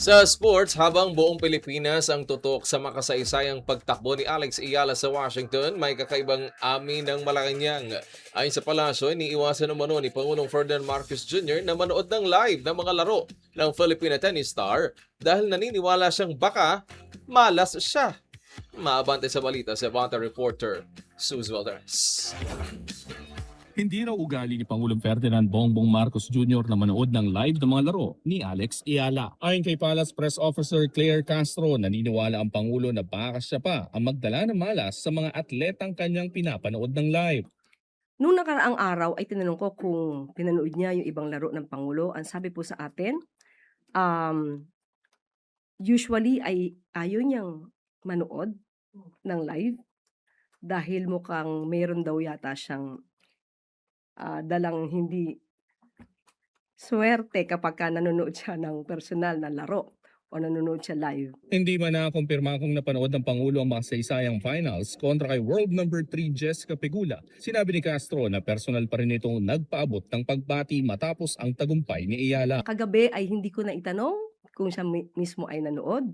Sa sports, habang buong Pilipinas ang tutok sa makasaysayang pagtakbo ni Alex Ayala sa Washington, may kakaibang amin ng Malacanang. Ayon sa palasyo, iniiwasan umano ni Pangulong Ferdinand Marcos Jr. na manood ng live ng mga laro ng Filipina tennis star dahil naniniwala siyang baka malas siya. Maabante sa balita sa Banta reporter Suz Valdez. Hindi raw ugali ni Pangulong Ferdinand Bongbong Marcos Jr. na manood ng live ng mga laro ni Alex Ayala. Ayon kay Palace Press Officer Claire Castro, naniniwala ang Pangulo na baka siya pa ang magdala ng malas sa mga atletang kanyang pinapanood ng live. Nung nakaraang araw ay tinanong ko kung pinanood niya yung ibang laro ng Pangulo. Ang sabi po sa atin, usually ay ayaw niyang manood ng live dahil mukhang mayroon daw yata siyang dalang hindi swerte kapag nanonood siya ng personal na laro o nanonood siya live. Hindi man nakumpirma kung napanood ng Pangulo ang makasaysayang finals kontra kay world number 3 Jessica Pegula. Sinabi ni Castro na personal pa rin itong nagpaabot ng pagbati matapos ang tagumpay ni Ayala. Kagabi ay hindi ko na itanong kung siya mismo ay nanood.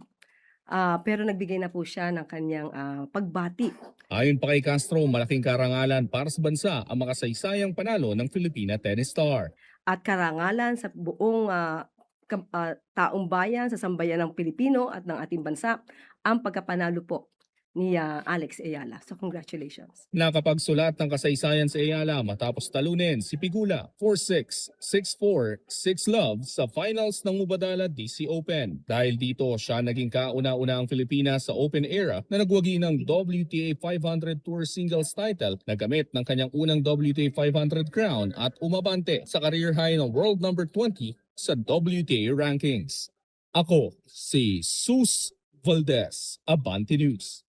Pero nagbigay na po siya ng kanyang pagbati. Ayon pa kay Castro, malaking karangalan para sa bansa ang makasaysayang panalo ng Filipina tennis star. At karangalan sa buong taong bayan, sa sambayan ng Pilipino at ng ating bansa, ang pagkapanalo po ni Alex Ayala. So congratulations. Nakapagsulat ng kasaysayan si Ayala matapos talunin si Pigula 4-6, 6-4, 6-love sa finals ng Mubadala DC Open. Dahil dito siya naging kauna-una ang Pilipinas sa Open era na nagwagi ng WTA 500 Tour Singles title na gamit ng kanyang unang WTA 500 crown at umabante sa career high ng world number 20 sa WTA rankings. Ako si Sus Valdez, Abante News.